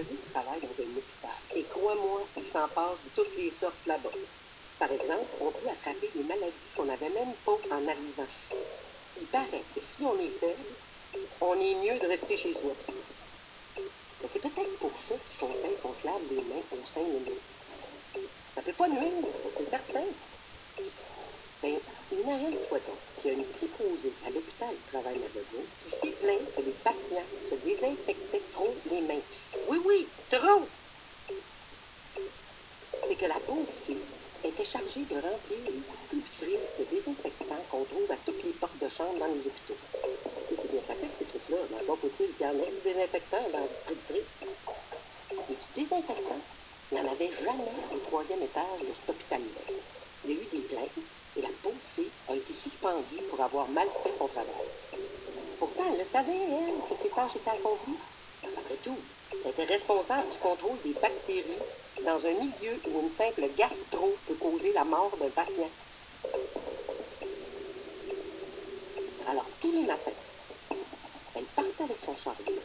voisine travaille dans un hôpital. Et crois-moi, il s'en passe de toutes les sortes là-bas. Par exemple, on peut attraper des maladies qu'on n'avait même pas en arrivant. Il paraît que si on est faible, on est mieux de rester chez soi. Mais c'est peut-être pour ça qu'ils conseillent qu'on se lave les mains aux 5 minutes. Ça peut pas nuire, c'est certain. Ben, imagine-toi donc qu'il y a une préposée à l'hôpital du travail Madelon qui s'est plainte que les patients se désinfectaient trop les mains. Oui, oui, trop! C'est que la pauvre fille était chargée de remplir les distributrices de désinfectants qu'on trouve à toutes les portes de chambre dans les hôpitaux. Et c'est bien pratique, ces trucs-là. Mais encore faut-il qu'il y en ait du désinfectant dans la distributrice. Et du désinfectant, il n'y en avait jamais au 3e étage de cet hôpital-là. Il y a eu des plaintes et la pauvre fille a été suspendue pour avoir mal fait son travail. Pourtant, elle le savait, elle, que ses tâches étaient accomplies. Après tout, elle était responsable du contrôle des bactéries dans un milieu où une simple gastro peut causer la mort d'un patient. Alors, tous les matins, elle partait avec son chariot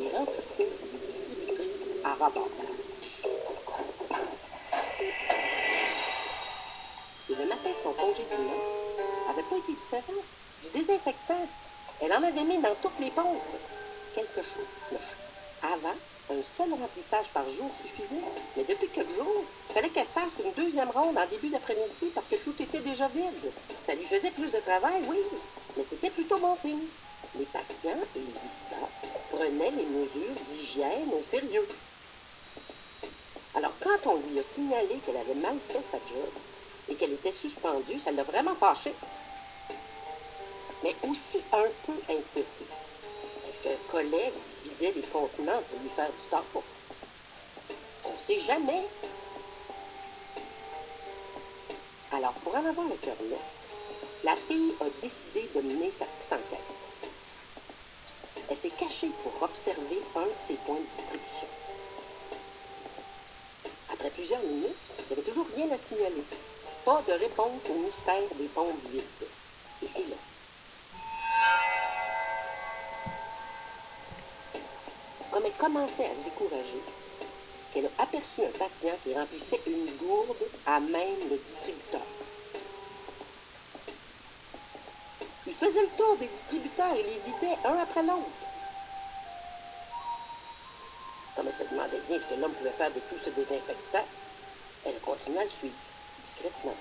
et remplissait les distributrices à rabord. Et le matin de son congé de dimanche n'avait pas été différent. Du désinfectant, elle en avait mis dans toutes les pompes. Quelque chose. Avant, un seul remplissage par jour suffisait. Mais depuis quelques jours, il fallait qu'elle fasse une deuxième ronde en début d'après-midi parce que tout était déjà vide. Ça lui faisait plus de travail, oui, mais c'était plutôt bon signe. Les patients et les visiteurs prenaient les mesures d'hygiène au sérieux. Alors, quand on lui a signalé qu'elle avait mal fait sa job et qu'elle était suspendue, ça l'a vraiment fâchée. Mais aussi un peu inquiétée. Parce qu'un collègue vidait les contenants pour lui faire du tort. On ne sait jamais. Alors, pour en avoir le cœur net, la fille a décidé de mener sa petite enquête. Elle s'est cachée pour observer un de ses points de distribution. Après plusieurs minutes, il n'y avait toujours rien à signaler. Pas de réponse au mystère des pompes vides. Et c'est là. Comme elle commençait à se décourager, qu'elle a aperçu un patient qui remplissait une gourde à même le distributeur. Il faisait le tour des distributeurs et les vidait un après l'autre. Comme elle se demandait bien ce que l'homme pouvait faire de tout ce désinfectant, elle a continué à le suivre, discrètement.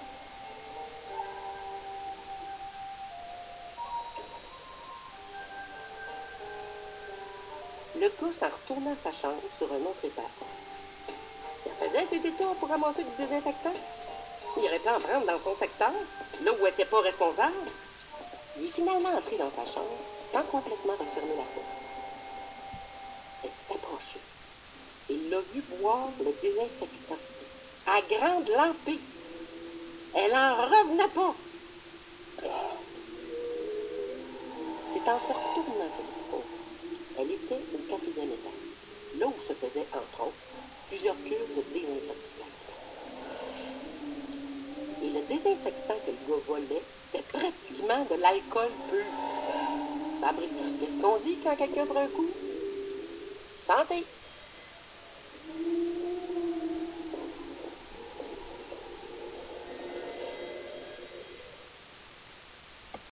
Le gars s'en retourna à sa chambre sur un autre étage. Il faisait ses détours pour ramasser du désinfectant. Il aurait pu en prendre dans son secteur, là où elle n'était pas responsable. Il est finalement entré dans sa chambre sans complètement refermer la porte. Elle s'est approchée et l'a vu boire le désinfectant à grande lampée. Elle en revenait pas. C'est en se retournant qu'elle est compte. Elle était au 4e étage, là où se faisaient, entre autres, plusieurs cures de désintoxication. Et le désinfectant que le gars volait, c'était pratiquement de l'alcool pur. Qu'est-ce qu'on dit quand quelqu'un prend un coup? Santé!